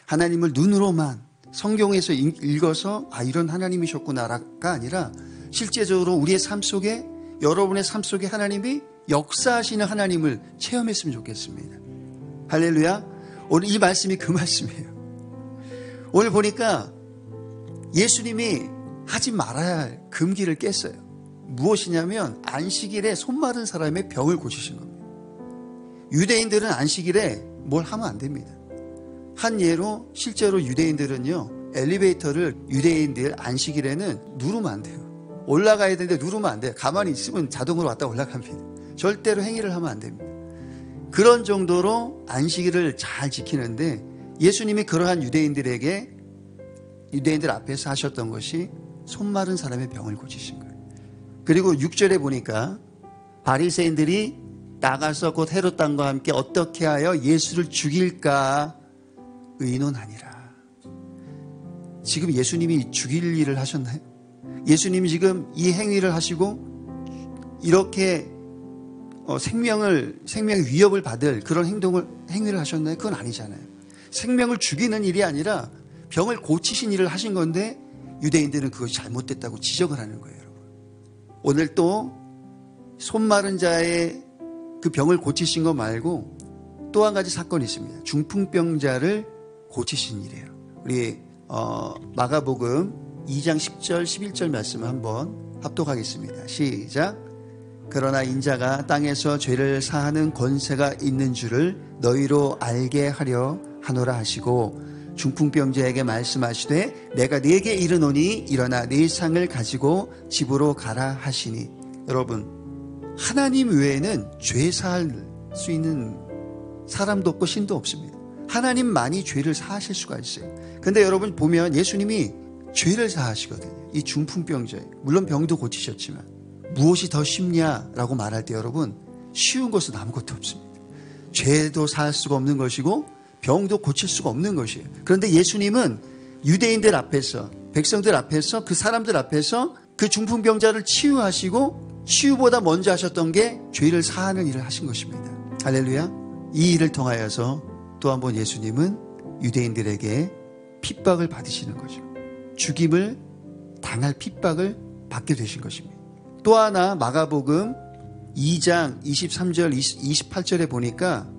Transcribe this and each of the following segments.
하나님을 눈으로만 성경에서 읽어서 이런 하나님이셨구나가 아니라 실제적으로 우리의 삶 속에, 여러분의 삶 속에 하나님이 역사하시는 하나님을 체험했으면 좋겠습니다. 할렐루야. 오늘 이 말씀이 그 말씀이에요. 오늘 보니까 예수님이 하지 말아야 할 금기를 깼어요. 무엇이냐면 안식일에 손 마른 사람의 병을 고치신 겁니다. 유대인들은 안식일에 뭘 하면 안 됩니다. 한 예로 실제로 유대인들은요, 엘리베이터를 유대인들 안식일에는 누르면 안 돼요. 올라가야 되는데 누르면 안 돼요. 가만히 있으면 자동으로 왔다 올라갑니다. 절대로 행위를 하면 안 됩니다. 그런 정도로 안식일을 잘 지키는데 예수님이 그러한 유대인들 앞에서 하셨던 것이 손 마른 사람의 병을 고치신 거예요. 그리고 6절에 보니까 바리새인들이 나가서 곧 헤롯 왕과 함께 어떻게 하여 예수를 죽일까 의논하니라. 지금 예수님이 죽일 일을 하셨나요? 예수님이 지금 이 행위를 하시고 이렇게 생명의 위협을 받을 그런 행위를 하셨나요? 그건 아니잖아요. 생명을 죽이는 일이 아니라 병을 고치신 일을 하신 건데 유대인들은 그것이 잘못됐다고 지적을 하는 거예요. 여러분. 오늘 또 손 마른 자의 그 병을 고치신 거 말고 또 한 가지 사건이 있습니다. 중풍병자를 고치신 일이에요. 우리 마가복음 2장 10절 11절 말씀을 한번 합독하겠습니다. 시작. 그러나 인자가 땅에서 죄를 사하는 권세가 있는 줄을 너희로 알게 하려 하노라 하시고 중풍병자에게 말씀하시되 내가 네게 이르노니 일어나 네 상을 가지고 집으로 가라 하시니. 여러분, 하나님 외에는 죄 사할 수 있는 사람도 없고 신도 없습니다. 하나님만이 죄를 사하실 수가 있어요. 근데 여러분 보면 예수님이 죄를 사하시거든요. 이 중풍병자에. 물론 병도 고치셨지만 무엇이 더 쉽냐라고 말할 때 여러분, 쉬운 것은 아무것도 없습니다. 죄도 사할 수가 없는 것이고 병도 고칠 수가 없는 것이에요. 그런데 예수님은 유대인들 앞에서, 백성들 앞에서, 그 사람들 앞에서 그 중풍병자를 치유하시고 치유보다 먼저 하셨던 게 죄를 사하는 일을 하신 것입니다. 할렐루야. 이 일을 통하여서 또 한 번 예수님은 유대인들에게 핍박을 받으시는 거죠. 죽임을 당할 핍박을 받게 되신 것입니다. 또 하나 마가복음 2장 23절 28절에 보니까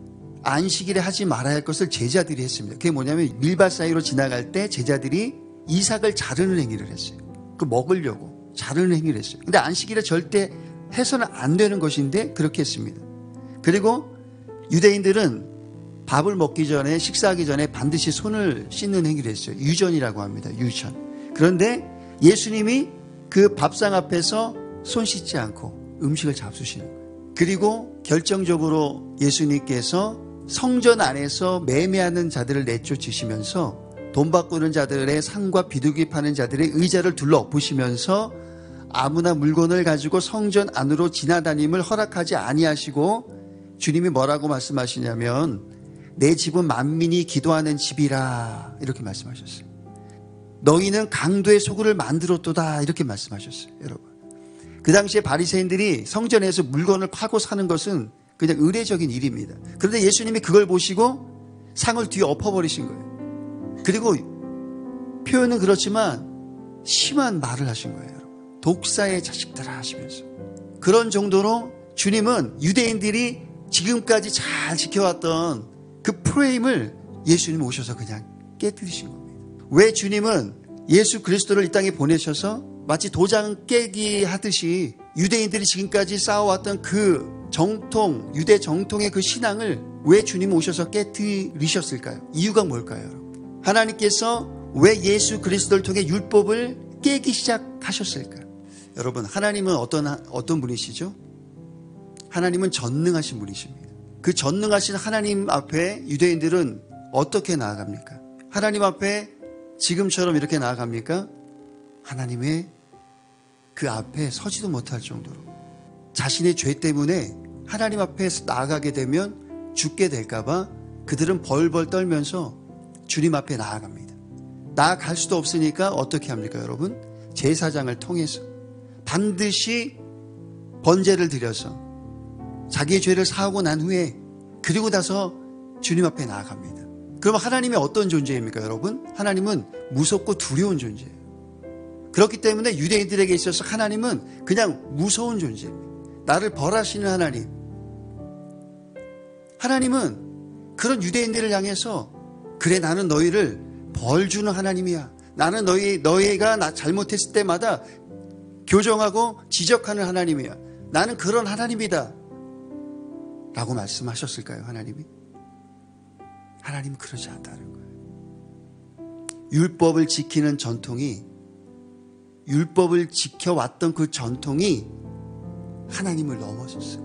안식일에 하지 말아야 할 것을 제자들이 했습니다. 그게 뭐냐면 밀밭 사이로 지나갈 때 제자들이 이삭을 자르는 행위를 했어요. 그 먹으려고 자르는 행위를 했어요. 근데 안식일에 절대 해서는 안 되는 것인데 그렇게 했습니다. 그리고 유대인들은 밥을 먹기 전에, 식사하기 전에 반드시 손을 씻는 행위를 했어요. 유전이라고 합니다. 유전. 그런데 예수님이 그 밥상 앞에서 손 씻지 않고 음식을 잡수시는 거예요. 그리고 결정적으로 예수님께서 성전 안에서 매매하는 자들을 내쫓으시면서 돈 바꾸는 자들의 상과 비둘기 파는 자들의 의자를 둘러 엎으시면서 아무나 물건을 가지고 성전 안으로 지나다님을 허락하지 아니하시고 주님이 뭐라고 말씀하시냐면 내 집은 만민이 기도하는 집이라 이렇게 말씀하셨어요. 너희는 강도의 소굴을 만들었도다 이렇게 말씀하셨어요. 여러분, 그 당시에 바리새인들이 성전에서 물건을 파고 사는 것은 그냥 의례적인 일입니다. 그런데 예수님이 그걸 보시고 상을 뒤에 엎어버리신 거예요. 그리고 표현은 그렇지만 심한 말을 하신 거예요. 여러분. 독사의 자식들아 하시면서. 그런 정도로 주님은 유대인들이 지금까지 잘 지켜왔던 그 프레임을 예수님 오셔서 그냥 깨뜨리신 겁니다. 왜 주님은 예수 그리스도를 이 땅에 보내셔서 마치 도장 깨기 하듯이 유대인들이 지금까지 쌓아왔던 그 정통, 유대 정통의 그 신앙을 왜 주님 오셔서 깨뜨리셨을까요? 이유가 뭘까요? 하나님께서 왜 예수 그리스도를 통해 율법을 깨기 시작하셨을까요? 여러분, 하나님은 어떤 분이시죠? 하나님은 전능하신 분이십니다. 그 전능하신 하나님 앞에 유대인들은 어떻게 나아갑니까? 하나님 앞에 지금처럼 이렇게 나아갑니까? 하나님의 그 앞에 서지도 못할 정도로 자신의 죄 때문에 하나님 앞에 나아가게 되면 죽게 될까봐 그들은 벌벌 떨면서 주님 앞에 나아갑니다. 나아갈 수도 없으니까 어떻게 합니까, 여러분? 제사장을 통해서 반드시 번제를 드려서 자기의 죄를 사하고 난 후에 그리고 나서 주님 앞에 나아갑니다. 그럼 하나님이 어떤 존재입니까, 여러분? 하나님은 무섭고 두려운 존재예요. 그렇기 때문에 유대인들에게 있어서 하나님은 그냥 무서운 존재입니다. 나를 벌하시는 하나님. 하나님은 그런 유대인들을 향해서 그래, 나는 너희를 벌 주는 하나님이야. 나는 너희가 나 잘못했을 때마다 교정하고 지적하는 하나님이야. 나는 그런 하나님이다 라고 말씀하셨을까요, 하나님이? 하나님은 그러지 않다는 거예요. 율법을 지키는 전통이, 율법을 지켜왔던 그 전통이 하나님을 넘어섰어요.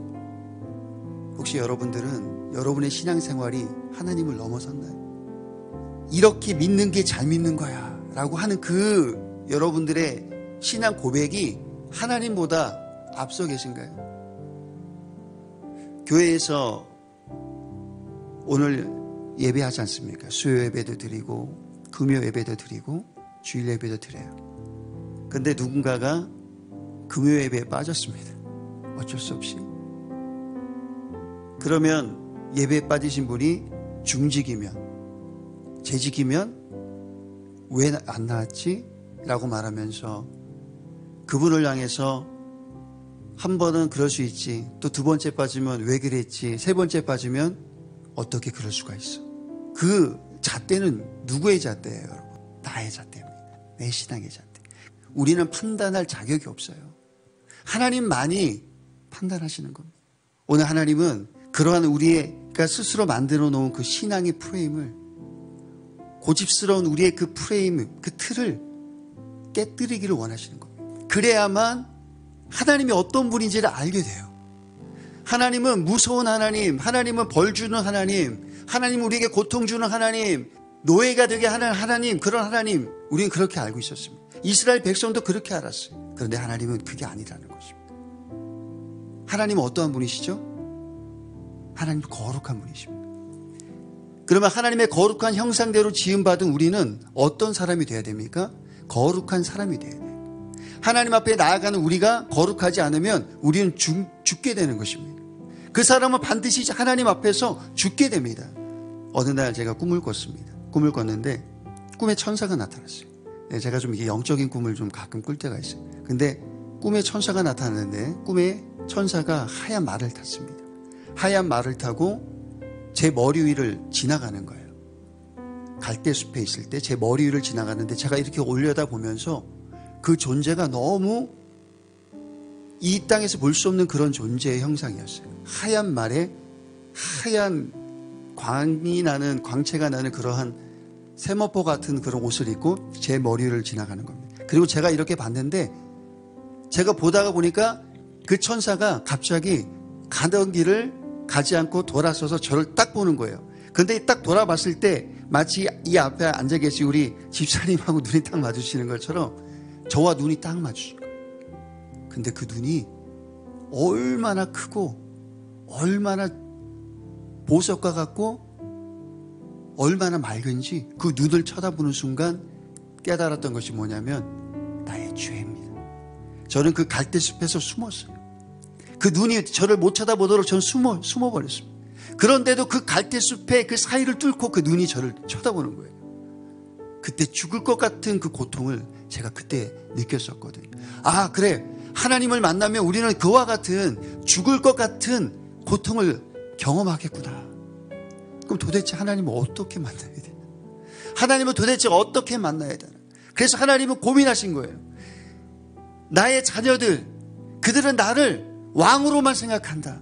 혹시 여러분들은 여러분의 신앙생활이 하나님을 넘어섰나요? 이렇게 믿는 게 잘 믿는 거야 라고 하는 그 여러분들의 신앙 고백이 하나님보다 앞서 계신가요? 교회에서 오늘 예배하지 않습니까? 수요 예배도 드리고 금요 예배도 드리고 주일 예배도 드려요. 근데 누군가가 금요 예배에 빠졌습니다. 어쩔 수 없이. 그러면 예배에 빠지신 분이 중직이면, 재직이면 왜 안 나왔지? 라고 말하면서 그분을 향해서 한 번은 그럴 수 있지, 또 두 번째 빠지면 왜 그랬지, 세 번째 빠지면 어떻게 그럴 수가 있어. 그 잣대는 누구의 잣대예요, 여러분? 나의 잣대입니다. 내 신앙의 잣대. 우리는 판단할 자격이 없어요. 하나님만이 판단하시는 겁니다. 오늘 하나님은 그러한 우리가 스스로 만들어 놓은 그 신앙의 프레임을, 고집스러운 우리의 그 프레임, 그 틀을 깨뜨리기를 원하시는 겁니다. 그래야만 하나님이 어떤 분인지를 알게 돼요. 하나님은 무서운 하나님, 하나님은 벌 주는 하나님, 하나님은 우리에게 고통 주는 하나님, 노예가 되게 하는 하나님, 그런 하나님, 우리는 그렇게 알고 있었습니다. 이스라엘 백성도 그렇게 알았어요. 그런데 하나님은 그게 아니라는 것입니다. 하나님은 어떠한 분이시죠? 하나님은 거룩한 분이십니다. 그러면 하나님의 거룩한 형상대로 지음받은 우리는 어떤 사람이 되어야 됩니까? 거룩한 사람이 되어야 돼요. 하나님 앞에 나아가는 우리가 거룩하지 않으면 우리는 죽게 되는 것입니다. 그 사람은 반드시 하나님 앞에서 죽게 됩니다. 어느 날 제가 꿈을 꿨습니다. 꿈을 꿨는데 꿈에 천사가 나타났어요. 제가 좀 이게 영적인 꿈을 좀 가끔 꿀 때가 있어요. 근데 꿈에 천사가 나타났는데 꿈에 천사가 하얀 말을 탔습니다. 하얀 말을 타고 제 머리 위를 지나가는 거예요. 갈대숲에 있을 때 제 머리 위를 지나가는데 제가 이렇게 올려다 보면서 그 존재가 너무 이 땅에서 볼 수 없는 그런 존재의 형상이었어요. 하얀 말에 하얀 광채가 나는 그러한 세모포 같은 그런 옷을 입고 제 머리 위를 지나가는 겁니다. 그리고 제가 이렇게 봤는데 제가 보다가 보니까 그 천사가 갑자기 가던 길을 가지 않고 돌아서서 저를 딱 보는 거예요. 근데 딱 돌아봤을 때 마치 이 앞에 앉아 계신 우리 집사님하고 눈이 딱 마주치는 것처럼 저와 눈이 딱 마주친 거예요. 근데 그 눈이 얼마나 크고 얼마나 보석과 같고 얼마나 맑은지 그 눈을 쳐다보는 순간 깨달았던 것이 뭐냐면 나의 죄입니다. 저는 그 갈대숲에서 숨었어요. 그 눈이 저를 못 쳐다보도록 저는 숨어버렸습니다. 그런데도 그 갈대숲의 그 사이를 뚫고 그 눈이 저를 쳐다보는 거예요. 그때 죽을 것 같은 그 고통을 제가 그때 느꼈었거든요. 아, 그래. 하나님을 만나면 우리는 그와 같은 죽을 것 같은 고통을 경험하겠구나. 그럼 도대체 하나님을 어떻게 만나야 되나? 하나님은 도대체 어떻게 만나야 되나? 그래서 하나님은 고민하신 거예요. 나의 자녀들, 그들은 나를 왕으로만 생각한다.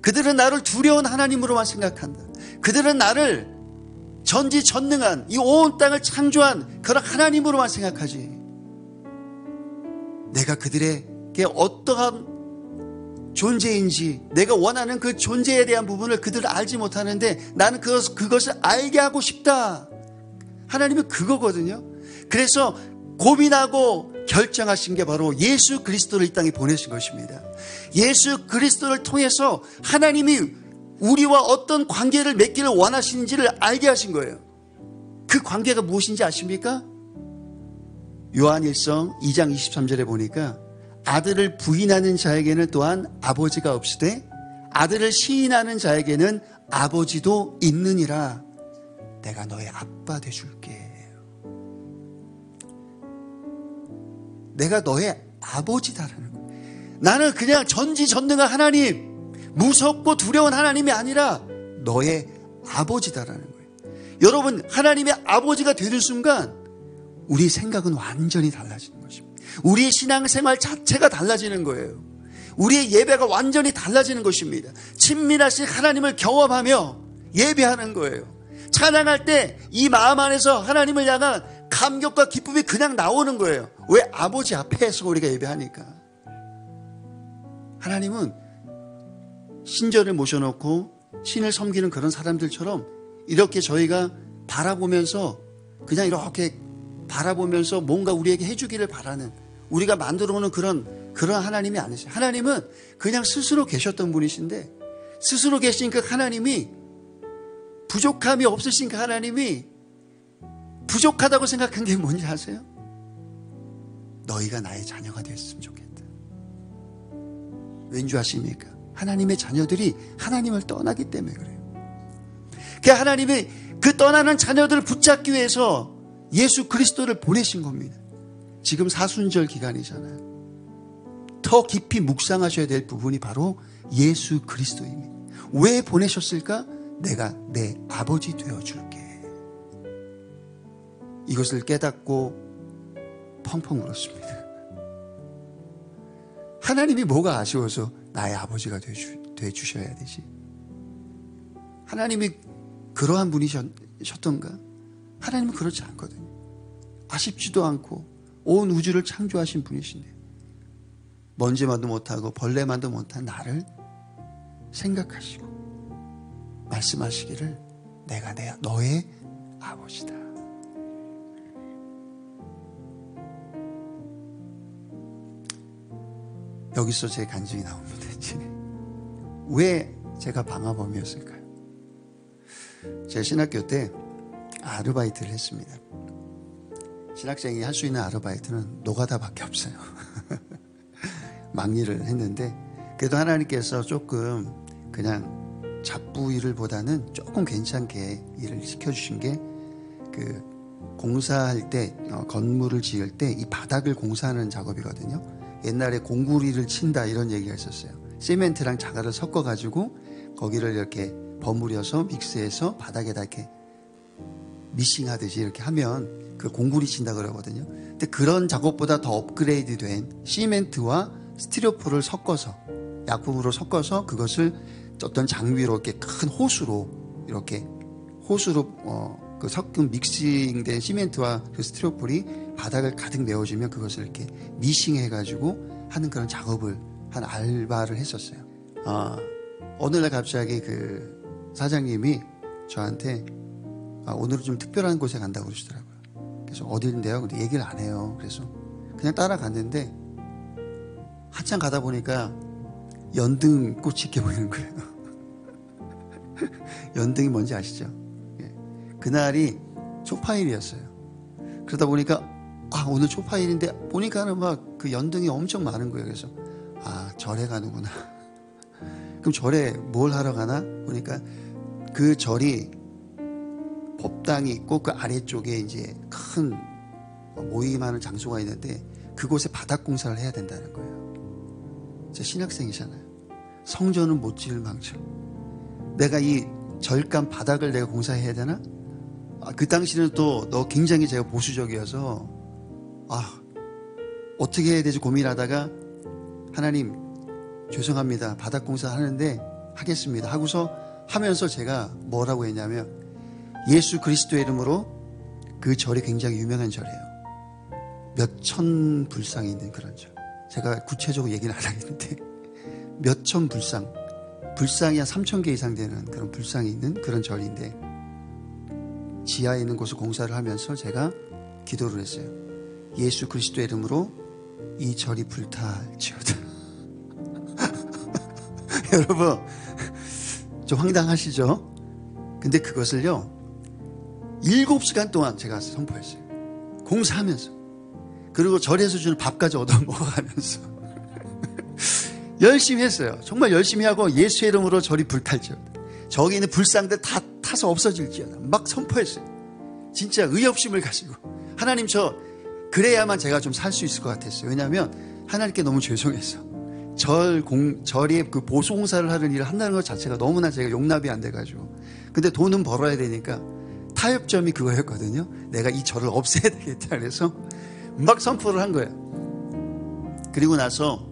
그들은 나를 두려운 하나님으로만 생각한다. 그들은 나를 전지전능한 이 온 땅을 창조한 그런 하나님으로만 생각하지. 내가 그들에게 어떠한 존재인지, 내가 원하는 그 존재에 대한 부분을 그들을 알지 못하는데 나는 그것을 알게 하고 싶다. 하나님은 그거거든요. 그래서 고민하고 결정하신 게 바로 예수 그리스도를 이 땅에 보내신 것입니다. 예수 그리스도를 통해서 하나님이 우리와 어떤 관계를 맺기를 원하시는지를 알게 하신 거예요. 그 관계가 무엇인지 아십니까? 요한일서 2장 23절에 보니까 아들을 부인하는 자에게는 또한 아버지가 없으되 아들을 시인하는 자에게는 아버지도 있느니라. 내가 너의 아빠 돼줄게. 내가 너의 아버지다라는 거예요. 나는 그냥 전지전능한 하나님, 무섭고 두려운 하나님이 아니라 너의 아버지다라는 거예요. 여러분, 하나님의 아버지가 되는 순간 우리 생각은 완전히 달라지는 것입니다. 우리의 신앙생활 자체가 달라지는 거예요. 우리의 예배가 완전히 달라지는 것입니다. 친밀하신 하나님을 경험하며 예배하는 거예요. 찬양할 때 이 마음 안에서 하나님을 향한 감격과 기쁨이 그냥 나오는 거예요. 왜? 아버지 앞에서 우리가 예배하니까. 하나님은 신전을 모셔놓고 신을 섬기는 그런 사람들처럼 이렇게 저희가 바라보면서 그냥 이렇게 바라보면서 뭔가 우리에게 해주기를 바라는, 우리가 만들어 오는 그런 하나님이 아니세요. 하나님은 그냥 스스로 계셨던 분이신데, 스스로 계신 그 하나님이, 부족함이 없으신 그 하나님이 부족하다고 생각한 게 뭔지 아세요? 너희가 나의 자녀가 되었으면 좋겠다. 왠지 아십니까? 하나님의 자녀들이 하나님을 떠나기 때문에 그래요. 그 하나님이 그 떠나는 자녀들을 붙잡기 위해서 예수 그리스도를 보내신 겁니다. 지금 사순절 기간이잖아요. 더 깊이 묵상하셔야 될 부분이 바로 예수 그리스도입니다. 왜 보내셨을까? 내가 내 아버지 되어줄게. 이것을 깨닫고 펑펑 울었습니다. 하나님이 뭐가 아쉬워서 나의 아버지가 되어주셔야 되지? 하나님이 그러한 분이셨던가? 하나님은 그렇지 않거든요. 아쉽지도 않고 온 우주를 창조하신 분이신데 먼지만도 못하고 벌레만도 못한 나를 생각하시고 말씀하시기를 내가 너의 아버지다. 여기서 제 간증이 나옵니다. 왜 제가 방화범이었을까요? 제가 신학교 때 아르바이트를 했습니다. 신학생이 할 수 있는 아르바이트는 노가다밖에 없어요. 막일을 했는데 그래도 하나님께서 조금 그냥 잡부 일을보다는 조금 괜찮게 일을 시켜주신 게 그 공사할 때 건물을 지을 때 이 바닥을 공사하는 작업이거든요. 옛날에 공구리를 친다 이런 얘기가 있었어요. 시멘트랑 자갈을 섞어가지고 거기를 이렇게 버무려서 믹스해서 바닥에다 이렇게 미싱하듯이 이렇게 하면 그 공구리 친다 그러거든요. 근데 그런 작업보다 더 업그레이드 된 시멘트와 스티로폼을 섞어서 약품으로 섞어서 그것을 어떤 장비로 이렇게 큰 호수로 그 섞은 믹싱된 시멘트와 그 스티로폼이 바닥을 가득 메워주면 그것을 이렇게 미싱해가지고 하는 그런 작업을 한 알바를 했었어요. 어느 날 갑자기 그 사장님이 저한테 오늘은 좀 특별한 곳에 간다고 그러시더라고요. 그래서 어디인데요? 근데 얘기를 안 해요. 그래서 그냥 따라갔는데 한참 가다 보니까 연등꽃이 이렇게 보이는 거예요. 연등이 뭔지 아시죠? 예. 그날이 초파일이었어요. 그러다 보니까 오늘 초파일인데 보니까는 막 그 연등이 엄청 많은 거예요. 그래서 절에 가는구나. 그럼 절에 뭘 하러 가나? 보니까 그 절이 법당이 있고 그 아래쪽에 이제 큰 모임하는 장소가 있는데 그곳에 바닥 공사를 해야 된다는 거예요. 제 신학생이잖아요. 성전은 못 지을 망정. 내가 이 절간 바닥을 내가 공사해야 되나? 그 당시는 또 너 굉장히 제가 보수적이어서 어떻게 해야 되지 고민하다가 하나님 죄송합니다. 바닥 공사 하는데 하겠습니다. 하고서 하면서 제가 뭐라고 했냐면 예수 그리스도의 이름으로 그 절이 굉장히 유명한 절이에요. 몇천 불상이 있는 그런 절. 제가 구체적으로 얘기는 안 하겠는데 몇천 불상이 한 3,000개 이상 되는 그런 불상이 있는 그런 절인데 지하에 있는 곳을 공사를 하면서 제가 기도를 했어요. 예수 그리스도의 이름으로 이 절이 불탈지어다. 여러분 좀 황당하시죠? 근데 그것을요 7시간 동안 제가 선포했어요. 공사하면서. 그리고 절에서 주는 밥까지 얻어 먹어가면서 열심히 했어요. 정말 열심히 하고 예수의 이름으로 절이 불탈지어다. 저기 있는 불상들 다 타서 없어질지어다 막 선포했어요. 진짜 의협심을 가지고 하나님 저 그래야만 제가 좀 살 수 있을 것 같았어요. 왜냐하면 하나님께 너무 죄송했어. 절에 그 보수공사를 하는 일을 한다는 것 자체가 너무나 제가 용납이 안 돼가지고. 근데 돈은 벌어야 되니까 타협점이 그거였거든요. 내가 이 절을 없애야 되겠다 그래서 막 선포를 한 거예요. 그리고 나서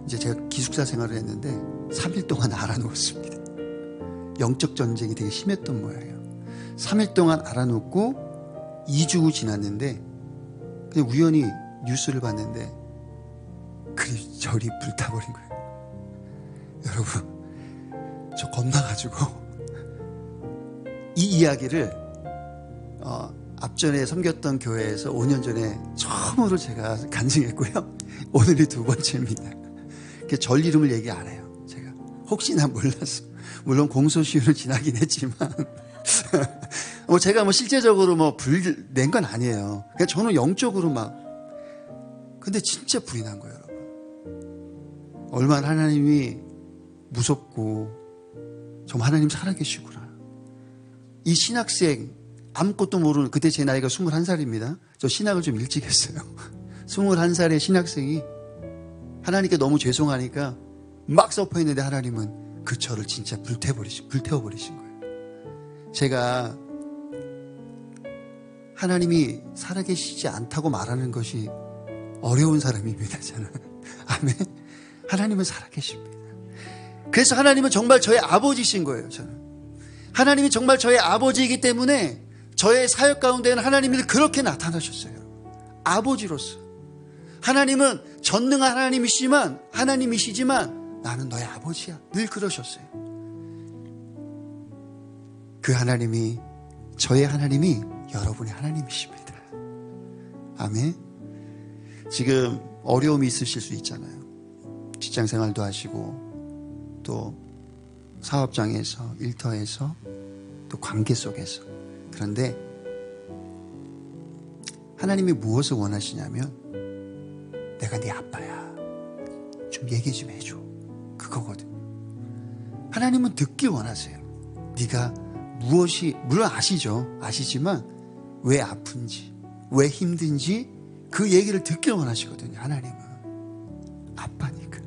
이제 제가 기숙사 생활을 했는데 3일 동안 알아누웠습니다. 영적 전쟁이 되게 심했던 모양이에요. 3일 동안 알아눕고 2주 후 지났는데 그냥 우연히 뉴스를 봤는데 그 절이 불타버린 거예요. 여러분 저 겁나가지고 이 이야기를 앞전에 섬겼던 교회에서 5년 전에 처음으로 제가 간증했고요. 오늘이 두 번째입니다. 절 이름을 얘기 안 해요. 제가 혹시나 몰라서. 물론 공소시효는 지나긴 했지만 제가 실제적으로 불 낸 건 아니에요. 그러니까 저는 영적으로 근데 진짜 불이 난 거예요, 여러분. 얼마나 하나님이 무섭고 정말 하나님 살아계시구나. 이 신학생 아무것도 모르는, 그때 제 나이가 21살입니다. 저 신학을 좀 일찍 했어요. 21살의 신학생이 하나님께 너무 죄송하니까 막 선포했는데 하나님은 그 절을 진짜 불태워버리신 거예요. 제가 하나님이 살아계시지 않다고 말하는 것이 어려운 사람입니다, 저는. 아멘. 하나님은 살아계십니다. 그래서 하나님은 정말 저의 아버지신 거예요, 저는. 하나님이 정말 저의 아버지이기 때문에 저의 사역 가운데는 하나님이 그렇게 나타나셨어요. 아버지로서. 하나님은 전능한 하나님이시지만 나는 너의 아버지야. 늘 그러셨어요. 그 하나님이, 저의 하나님이 여러분의 하나님이십니다. 아멘. 지금 어려움이 있으실 수 있잖아요. 직장 생활도 하시고 또 사업장에서, 일터에서, 또 관계 속에서. 그런데 하나님이 무엇을 원하시냐면 내가 네 아빠야. 좀 얘기 좀 해줘. 그거거든. 하나님은 듣길 원하세요. 네가 무엇이, 물론 아시지만 왜 아픈지, 왜 힘든지 그 얘기를 듣길 원하시거든요. 하나님은 아빠니까.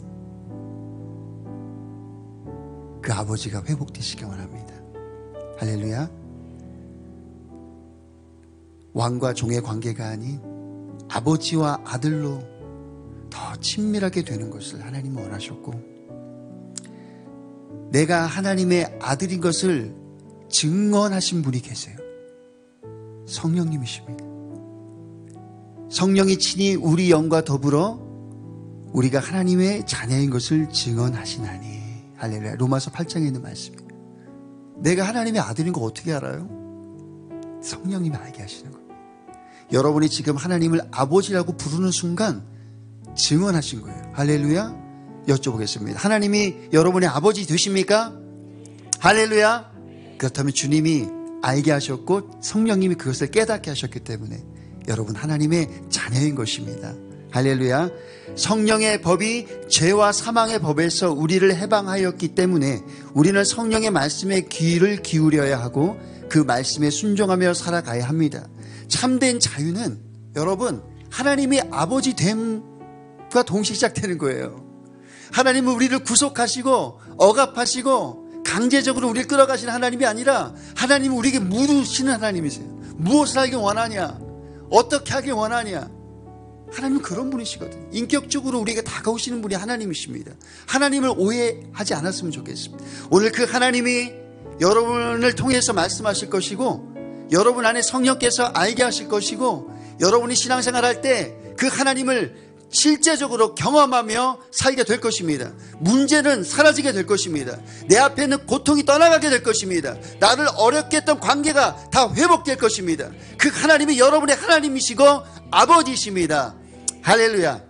그 아버지가 회복되시길 원합니다. 할렐루야. 왕과 종의 관계가 아닌 아버지와 아들로 더 친밀하게 되는 것을 하나님은 원하셨고, 내가 하나님의 아들인 것을 증언하신 분이 계세요. 성령님이십니다. 성령이 친히 우리 영과 더불어 우리가 하나님의 자녀인 것을 증언하시나니. 할렐루야. 로마서 8장에 있는 말씀입니다. 내가 하나님의 아들인 거 어떻게 알아요? 성령님이 알게 하시는 거예요. 여러분이 지금 하나님을 아버지라고 부르는 순간 증언하신 거예요. 할렐루야. 여쭤보겠습니다. 하나님이 여러분의 아버지 되십니까? 할렐루야. 그렇다면 주님이 알게 하셨고 성령님이 그것을 깨닫게 하셨기 때문에 여러분 하나님의 자녀인 것입니다. 할렐루야. 성령의 법이 죄와 사망의 법에서 우리를 해방하였기 때문에 우리는 성령의 말씀에 귀를 기울여야 하고 그 말씀에 순종하며 살아가야 합니다. 참된 자유는 여러분 하나님이 아버지 됨과 동시에 시작되는 거예요. 하나님은 우리를 구속하시고 억압하시고 강제적으로 우리를 끌어가시는 하나님이 아니라 하나님은 우리에게 물으시는 하나님이세요. 무엇을 하길 원하냐? 어떻게 하길 원하냐? 하나님은 그런 분이시거든요. 인격적으로 우리에게 다가오시는 분이 하나님이십니다. 하나님을 오해하지 않았으면 좋겠습니다. 오늘 그 하나님이 여러분을 통해서 말씀하실 것이고 여러분 안에 성령께서 알게 하실 것이고 여러분이 신앙생활할 때 그 하나님을 실제적으로 경험하며 살게 될 것입니다. 문제는 사라지게 될 것입니다. 내 앞에 있는 고통이 떠나가게 될 것입니다. 나를 어렵게 했던 관계가 다 회복될 것입니다. 그 하나님이 여러분의 하나님이시고 아버지이십니다. 할렐루야.